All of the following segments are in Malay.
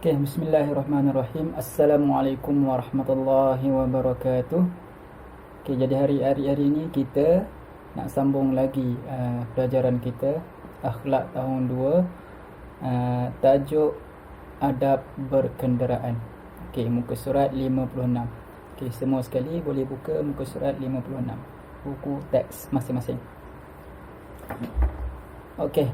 Okay, bismillahirrahmanirrahim. Assalamualaikum warahmatullahi wabarakatuh. Okay, jadi hari ini kita nak sambung lagi pelajaran kita akhlak tahun 2, tajuk adab berkenderaan. Okay, muka surat 56. Okay, semua sekali boleh buka muka surat 56, buku teks masing-masing. Okay,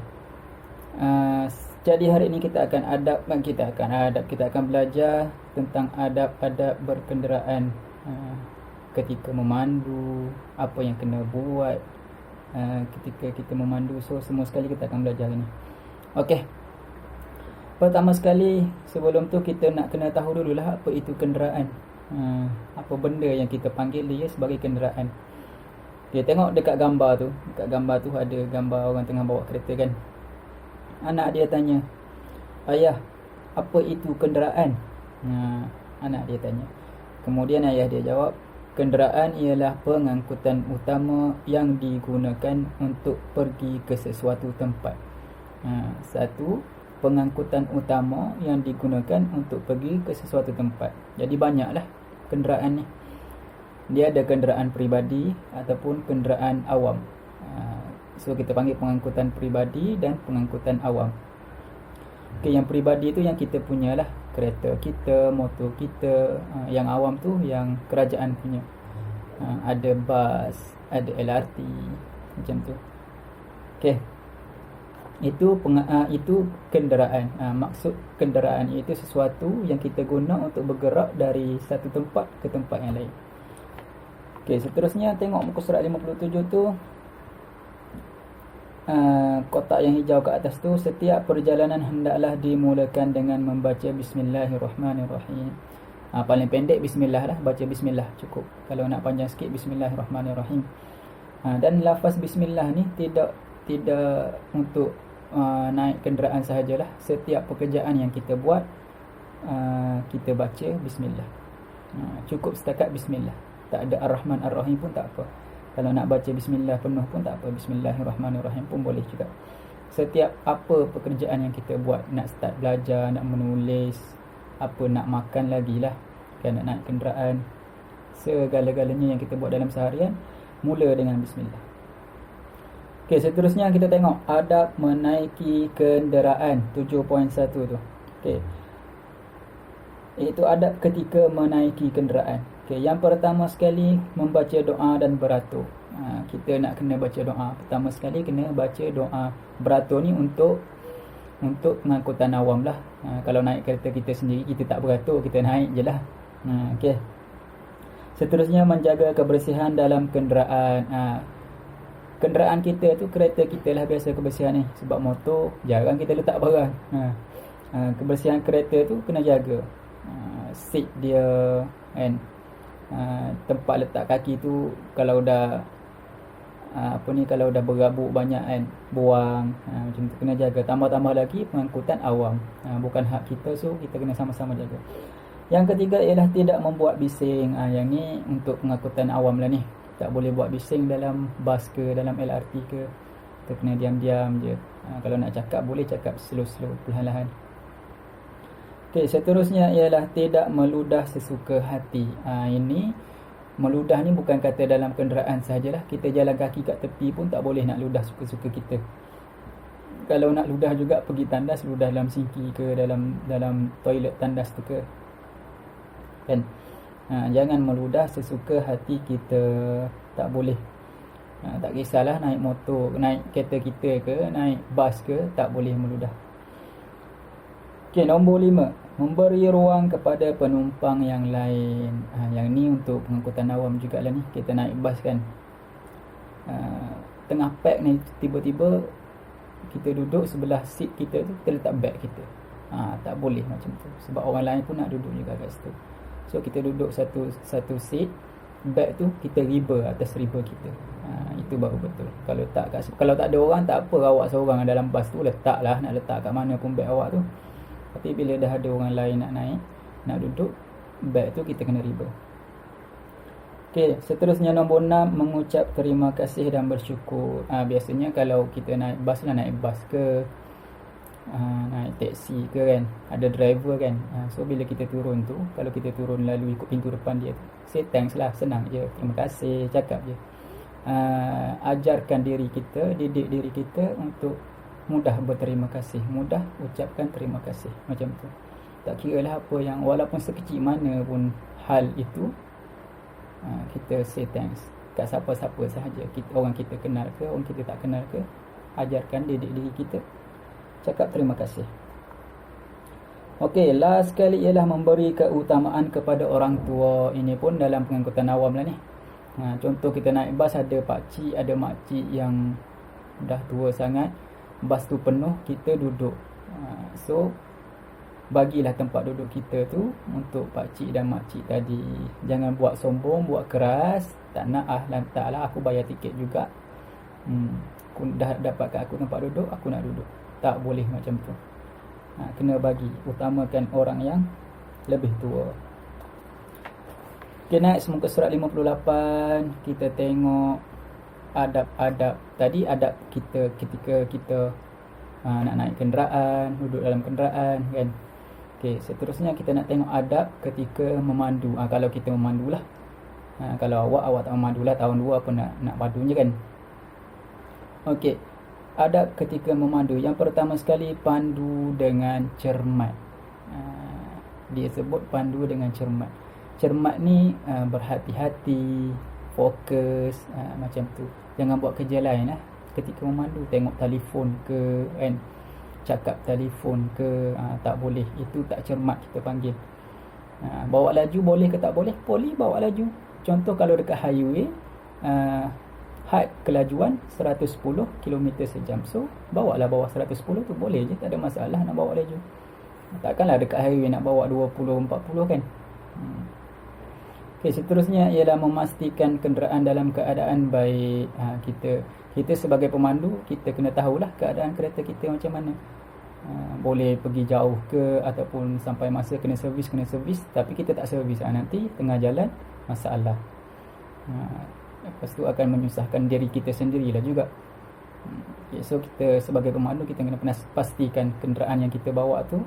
jadi hari ini kita akan belajar tentang adab-adab berkenderaan ketika memandu, apa yang kena buat ketika kita memandu. So semua sekali kita akan belajar ini. Okey. Pertama sekali, sebelum tu kita nak kena tahu dululah apa itu kenderaan. Apa benda yang kita panggil dia sebagai kenderaan. Okay, tengok dekat gambar tu. Dekat gambar tu ada gambar orang tengah bawa kereta kan. Anak dia tanya, "Ayah, apa itu kenderaan?" Anak dia tanya. Kemudian ayah dia jawab, "Kenderaan ialah pengangkutan utama yang digunakan untuk pergi ke sesuatu tempat." Satu, pengangkutan utama yang digunakan untuk pergi ke sesuatu tempat. Jadi banyaklah kenderaan ni. Dia ada kenderaan peribadi ataupun kenderaan awam. So kita panggil pengangkutan peribadi dan pengangkutan awam. Okay, yang peribadi tu yang kita punyalah, kereta kita, motor kita. Yang awam tu yang kerajaan punya. Ada bas, ada LRT, macam tu. Okay, itu kenderaan. Maksud kenderaan itu sesuatu yang kita guna untuk bergerak dari satu tempat ke tempat yang lain. Okay, seterusnya tengok muka surat 57 tu. Kotak yang hijau kat atas tu, setiap perjalanan hendaklah dimulakan dengan membaca bismillahirrahmanirrahim. Paling pendek bismillah lah, baca bismillah cukup. Kalau nak panjang sikit, bismillahirrahmanirrahim. Dan lafaz bismillah ni tidak untuk naik kenderaan sahajalah. Setiap pekerjaan yang kita buat, kita baca bismillah. Cukup setakat bismillah. Tak ada ar-Rahman ar-Rahim pun tak apa. Kalau nak baca bismillah penuh pun tak apa, bismillahirrahmanirrahim pun boleh juga. Setiap apa pekerjaan yang kita buat, nak start belajar, nak menulis, apa nak makan lagi lah, kan, nak naik kenderaan, segala-galanya yang kita buat dalam seharian, mula dengan bismillah. Okay, seterusnya kita tengok adab menaiki kenderaan 7.1 tu. Okay, iaitu adab ketika menaiki kenderaan. Okay, yang pertama sekali, membaca doa dan beratur. Kita nak kena baca doa. Pertama sekali kena baca doa. Beratur ni untuk pengangkutan awam lah. Kalau naik kereta kita sendiri, kita tak beratur, kita naik je lah. Okay. Seterusnya, menjaga kebersihan dalam kenderaan. Kenderaan kita tu, kereta kita lah biasa kebersihan ni. Sebab motor, jarang kita letak barang. Kebersihan kereta tu kena jaga. Seat dia, kan, tempat letak kaki tu, kalau dah kalau dah berabuk banyak kan, buang, macam tu kena jaga. Tambah-tambah lagi pengangkutan awam, bukan hak kita, so kita kena sama-sama jaga. Yang ketiga ialah tidak membuat bising. Yang ni untuk pengangkutan awam lah ni. Tak boleh buat bising dalam bas ke, dalam LRT ke. Kita kena diam-diam je. Kalau nak cakap, boleh cakap slow-slow, perlahan-lahan. Okay, seterusnya ialah tidak meludah sesuka hati. Ini meludah ni bukan kata dalam kenderaan sahajalah. Kita jalan kaki kat tepi pun tak boleh nak ludah suka-suka kita. Kalau nak ludah juga, pergi tandas, ludah dalam sinki ke, dalam toilet tandas tu ke, kan. Jangan meludah sesuka hati kita. Tak boleh. Tak kisahlah naik motor, naik kereta kita ke, naik bas ke, tak boleh meludah. Okay, nombor 5, memberi ruang kepada penumpang yang lain. Yang ni untuk pengangkutan awam jugalah ni. Kita naik bas kan, tengah pack ni, tiba-tiba kita duduk sebelah seat kita tu, kita letak beg kita. Tak boleh macam tu, sebab orang lain pun nak duduk juga kat situ. So kita duduk satu seat, beg tu kita riba atas riba kita. Itu baru betul. Kalau tak ada orang, tak apa, awak seorang dalam bas tu, letaklah, nak letak kat mana pun beg awak tu. Tapi bila dah ada orang lain nak naik, nak duduk, beg tu kita kena riba. Okay, seterusnya nombor 6, mengucap terima kasih dan bersyukur. Biasanya kalau kita naik bas ke, naik taksi ke kan, ada driver kan. So bila kita turun tu, kalau kita turun lalu ikut pintu depan dia tu, say thanks lah, senang je, terima kasih, cakap je. Ajarkan diri kita, didik diri kita untuk mudah berterima kasih, mudah ucapkan terima kasih, macam tu. Tak kira lah apa yang, walaupun sekecil mana pun hal itu, kita say thanks kat siapa-siapa sahaja, orang kita kenal ke, orang kita tak kenal ke, ajarkan, didik diri kita cakap terima kasih. Okey, last sekali ialah memberi keutamaan kepada orang tua. Ini pun dalam pengangkutan awam lah ni. Contoh kita naik bas, ada pakcik, ada makcik yang dah tua sangat, bas tu penuh, kita duduk. So bagilah tempat duduk kita tu untuk pakcik dan makcik tadi. Jangan buat sombong, buat keras, tak nak lantaklah aku bayar tiket juga. Aku dah dapatkan aku tempat duduk, aku nak duduk. Tak boleh macam tu. Kena bagi, utamakan orang yang lebih tua. Okay, next muka surat 58. Kita tengok adab-adab. Tadi adab kita ketika kita nak naik kenderaan, duduk dalam kenderaan kan. Okay, seterusnya kita nak tengok adab ketika memandu. Kalau kita memandu lah. Kalau awak tak memandu lah, tahun 2 apa nak padu je kan. Okay, adab ketika memandu. Yang pertama sekali, pandu dengan cermat. Dia sebut pandu dengan cermat. Cermat ni berhati-hati, fokus, macam tu. Jangan buat kerja lain lah. Ketika memandu, tengok telefon ke kan, cakap telefon ke, tak boleh. Itu tak cermat kita panggil. Bawa laju boleh ke tak boleh? Boleh bawa laju. Contoh kalau dekat highway, had kelajuan 110 km sejam. So bawa lah bawah 110 tu boleh je, tak ada masalah nak bawa laju. Takkanlah dekat highway nak bawa 20-40 kan. Okay, seterusnya ialah memastikan kenderaan dalam keadaan baik. Kita sebagai pemandu, kita kena tahulah keadaan kereta kita macam mana. Boleh pergi jauh ke, ataupun sampai masa kena servis, tapi kita tak servis, nanti tengah jalan masalah. Lepas tu akan menyusahkan diri kita sendirilah juga. Okay, so kita sebagai pemandu, kita kena pastikan kenderaan yang kita bawa tu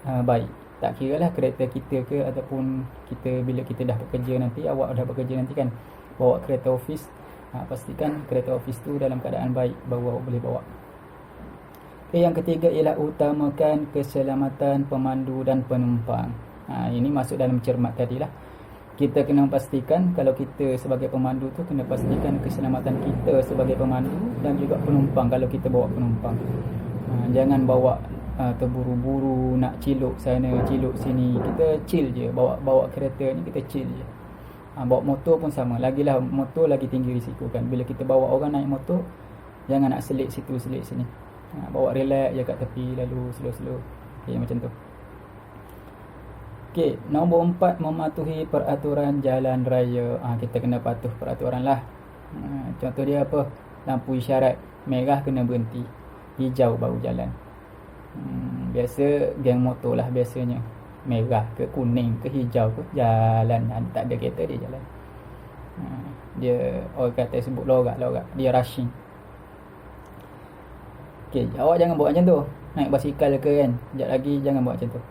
baik. Tak kira lah kereta kita ke, ataupun kita bila kita dah bekerja nanti, awak dah bekerja nanti kan, bawa kereta office, pastikan kereta office tu dalam keadaan baik baru awak boleh bawa. Okay, yang ketiga ialah utamakan keselamatan pemandu dan penumpang. Ini masuk dalam cermat tadilah. Kita kena pastikan, kalau kita sebagai pemandu tu, kena pastikan keselamatan kita sebagai pemandu dan juga penumpang kalau kita bawa penumpang. Jangan bawa terburu-buru, nak ciluk sana, ciluk sini. Kita chill je, bawa kereta ni kita chill je. Bawa motor pun sama, lagilah motor lagi tinggi risiko kan. Bila kita bawa orang naik motor, jangan nak selit situ, selit sini. Bawa relax je kat tepi, lalu slow-slow. Okay, macam tu. Okay, nombor 4, mematuhi peraturan jalan raya. Kita kena patuh peraturan lah. Contoh dia apa? Lampu isyarat, merah kena berhenti, hijau baru jalan. Biasa geng motor lah biasanya, merah ke kuning ke hijau ke jalan, tak ada kereta dia jalan. Dia orang kata sebut lorak, dia rushing. Okay, awak jangan buat macam tu. Naik basikal ke kan, sekejap lagi jangan buat macam tu.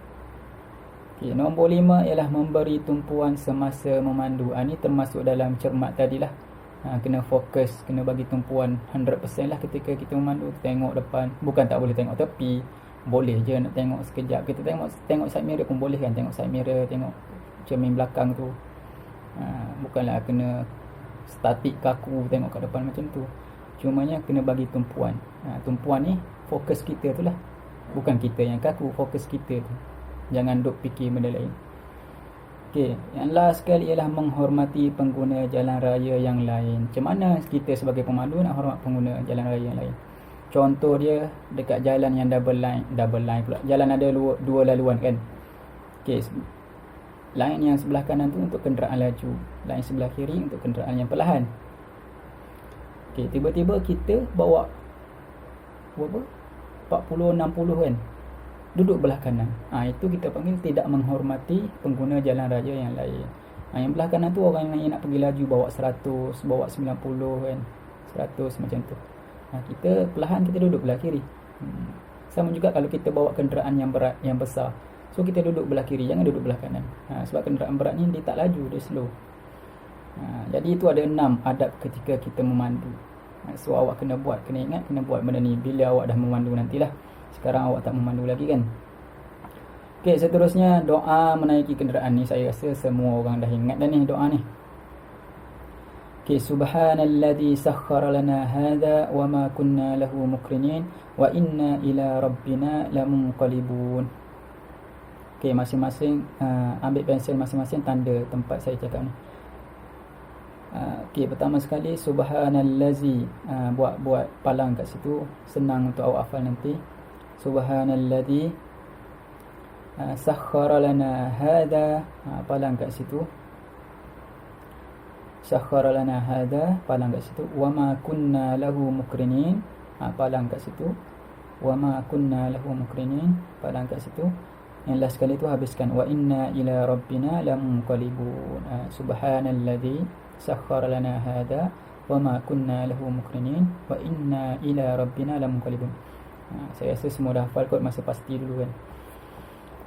Okay, nombor 5 ialah memberi tumpuan semasa memandu. Ni termasuk dalam cermat tadilah. Kena fokus, kena bagi tumpuan 100% lah ketika kita memandu. Tengok depan, bukan tak boleh tengok tepi, boleh je nak tengok sekejap. Kita tengok side mirror pun boleh kan, tengok side mirror, tengok cermin belakang tu. Bukanlah kena statik kaku tengok kat depan macam tu. Cumanya kena bagi tumpuan. Tumpuan ni fokus kita tu lah, bukan kita yang kaku, fokus kita tu. Jangan duk fikir benda lain. Okay, yang last sekali ialah menghormati pengguna jalan raya yang lain. Macam mana kita sebagai pemandu nak hormat pengguna jalan raya yang lain? Contoh dia dekat jalan yang double line pula. Jalan ada dua laluan kan. Okay, line yang sebelah kanan tu untuk kenderaan laju, line sebelah kiri untuk kenderaan yang perlahan. Okay, tiba-tiba kita bawa berapa? 40-60 kan, duduk belah kanan. Itu kita panggil tidak menghormati pengguna jalan raya yang lain. Yang belah kanan tu orang yang nak pergi laju, bawa 100, bawa 90 kan, 100 macam tu. Kita perlahan, kita duduk belah kiri. Sama juga kalau kita bawa kenderaan yang berat, yang besar, so kita duduk belah kiri, jangan duduk belah kanan. Sebab kenderaan berat ni dia tak laju, dia slow. Jadi itu ada 6 adab ketika kita memandu. So awak kena buat, kena ingat, kena buat benda ni bila awak dah memandu nantilah. Sekarang awak tak memandu lagi kan. Okey, seterusnya doa menaiki kenderaan ni, saya rasa semua orang dah ingat dah ni doa ni. Okey, subhanalladzi sakhkhara lana hadza wa ma kunna lahu muqrinin wa inna ila rabbina lamunqalibun. Okey, masing-masing ambil pensel masing-masing, tanda tempat saya cakap ni. Okey, pertama sekali subhanalladzi, buat palang kat situ, senang untuk awak hafal nanti. Subhanalladzi sakhkhara lana hadza, palang kat situ. Sakhkhara lana hadza, palang kat situ. Wa ma kunna lahu muqrinin, palang kat situ. Wa ma kunna lahu muqrinin, palang kat situ. Yang last sekali tu habiskan wa inna ila rabbina lamunqalibun. Subhanalladzi sakhkhara lana hadza wa ma kunna lahu muqrinin wa inna ila rabbina lamunqalibun. Saya rasa semua dah hafal kot, masa pasti dulu kan.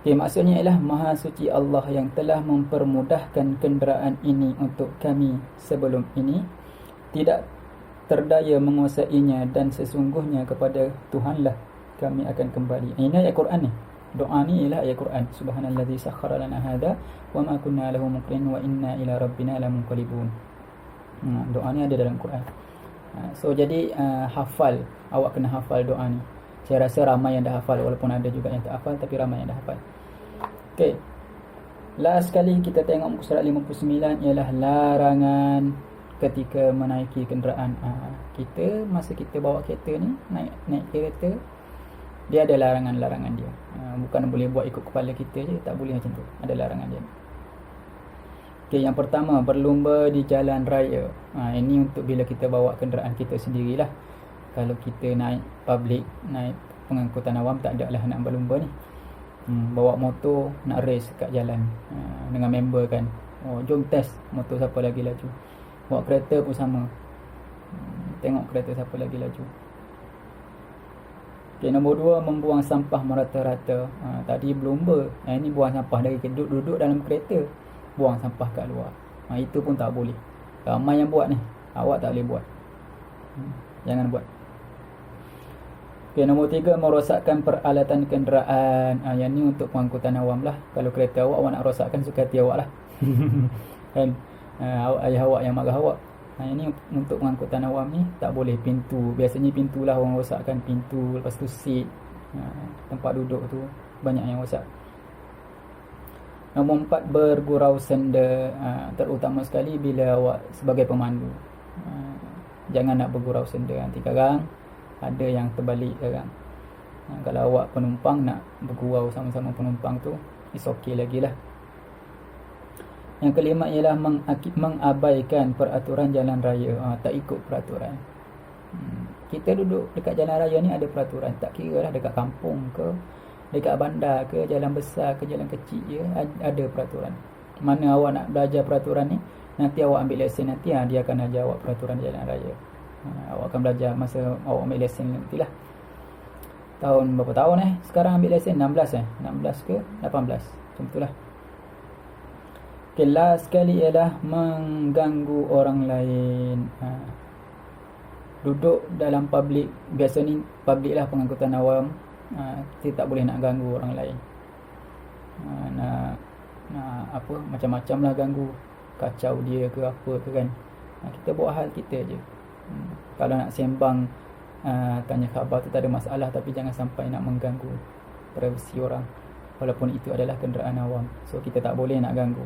Okay, maksudnya ialah Maha Suci Allah yang telah mempermudahkan kenderaan ini untuk kami sebelum ini, tidak terdaya menguasainya, dan sesungguhnya kepada Tuhanlah kami akan kembali. Ini ayat Quran ni. Doa ni ialah ayat Quran. Subhanalladzi sakhkhara lana hadza wa ma kunna lahu muqrinin wa inna ila rabbina lamunqalibun. Doa ni ada dalam Quran. So jadi hafal, awak kena hafal doa ni. Saya rasa ramai yang dah hafal, walaupun ada juga yang tak hafal, tapi ramai yang dah hafal. Okey. Last sekali kita tengok muka surat 59 ialah larangan ketika menaiki kenderaan. Kita masa kita bawa kereta ni, naik kereta, dia ada larangan-larangan dia. Bukan boleh buat ikut kepala kita je, tak boleh macam tu. Ada larangan dia. Okey, yang pertama, berlumba di jalan raya. Ini untuk bila kita bawa kenderaan kita sendirilah. Kalau kita naik public, naik pengangkutan awam, tak ada lah nak berlumba ni. Bawa motor, nak race kat jalan dengan member kan. Jom test motor siapa lagi laju. Bawa kereta pun sama. Tengok kereta siapa lagi laju. Okay, nombor 2, membuang sampah merata-rata. Tadi berlumba, ini buang sampah dari duduk dalam kereta, buang sampah kat luar. Itu pun tak boleh. Ramai yang buat ni, awak tak boleh buat. Jangan buat. Okay, nombor 3, merosakkan peralatan kenderaan. Yang ni untuk pengangkutan awam lah. Kalau kereta awak nak rosakkan, suka hati awak lah. Kan? Ayah awak yang marah awak. Ini untuk pengangkutan awam ni tak boleh. Pintu, biasanya pintu lah orang rosakkan. Pintu, lepas tu seat, tempat duduk tu banyak yang rosak. Nombor 4, bergurau senda. Terutama sekali bila awak sebagai pemandu. Jangan nak bergurau senda. Nanti kadang ada yang terbalik kadang. Kalau awak penumpang nak bergurau sama-sama penumpang tu, it's okay lagi lah. Yang kelima ialah mengabaikan peraturan jalan raya. Tak ikut peraturan. Kita duduk dekat jalan raya ni ada peraturan. Tak kira lah dekat kampung ke, dekat bandar ke, jalan besar ke, jalan kecil je, ada peraturan. Mana awak nak belajar peraturan ni, nanti awak ambil lesen nanti, dia akan ajar awak peraturan jalan raya. Awak akan belajar masa awak ambil lesen nantilah. Tahun berapa tahun sekarang ambil lesen? 16 ke 18, macam itulah. Okay, last sekali ialah mengganggu orang lain. Duduk dalam public, biasa ni public lah, pengangkutan awam, kita tak boleh nak ganggu orang lain. Nak apa, macam-macam lah ganggu, kacau dia ke apa ke kan. Kita buat hal kita je. Kalau nak sembang, tanya khabar tu tak ada masalah, tapi jangan sampai nak mengganggu privasi orang, walaupun itu adalah kenderaan awam. So kita tak boleh nak ganggu.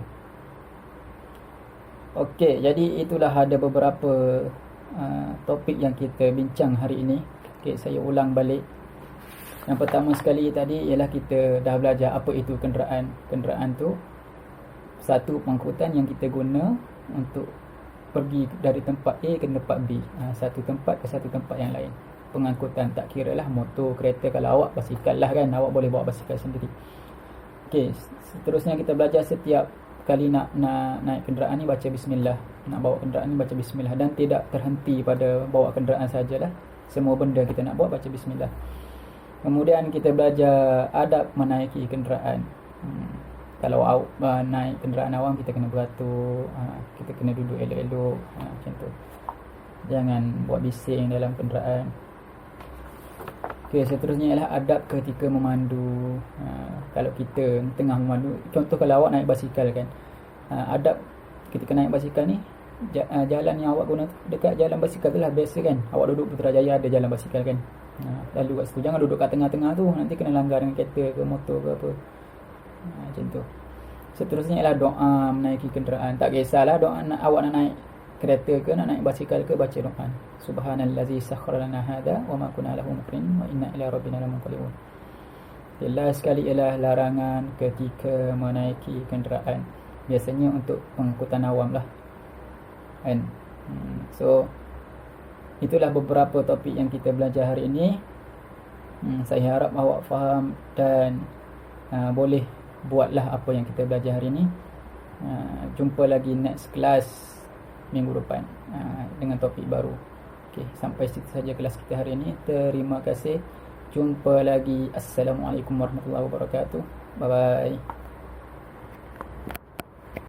Okey, jadi itulah ada beberapa topik yang kita bincang hari ini. Okey, saya ulang balik. Yang pertama sekali tadi ialah kita dah belajar apa itu kenderaan. Kenderaan tu satu pengangkutan yang kita guna untuk pergi dari tempat A ke tempat B, satu tempat ke satu tempat yang lain. Pengangkutan, tak kira lah motor, kereta. Kalau awak basikal lah kan, awak boleh bawa basikal sendiri. Okey, seterusnya kita belajar setiap kali nak naik kenderaan ni baca bismillah. Nak bawa kenderaan ni baca bismillah, dan tidak terhenti pada bawa kenderaan sajalah. Semua benda kita nak buat baca bismillah. Kemudian kita belajar adab menaiki kenderaan. Kalau naik kenderaan awam, kita kena beratur, kita kena duduk elok-elok, macam tu. Jangan buat bising dalam kenderaan. Okey, seterusnya ialah adab ketika memandu. Kalau kita tengah memandu, contoh kalau awak naik basikal kan, adab ketika naik basikal ni, jalan yang awak guna tu, dekat jalan basikal tu lah biasa kan. Awak duduk Putrajaya ada jalan basikal kan, lalu kat situ. Jangan duduk kat tengah-tengah tu, nanti kena langgar dengan kereta ke motor ke apa. Macam tu. Seterusnya ialah doa menaiki kenderaan. Tak kisahlah awak nak naik kereta ke, nak naik basikal ke, baca doa. Subhanallazi sakhkhara lana hadha wa ma kunna lahu muqrinin wa inna ila rabbina lamunqalibun. Jelas sekali ialah larangan ketika menaiki kenderaan. Biasanya untuk pengangkutan awam lah kan. So itulah beberapa topik yang kita belajar hari ini. Saya harap awak faham dan boleh buatlah apa yang kita belajar hari ini. Jumpa lagi next class minggu depan dengan topik baru. Okey, sampai situ saja kelas kita hari ini. Terima kasih. Jumpa lagi. Assalamualaikum warahmatullahi wabarakatuh. Bye bye.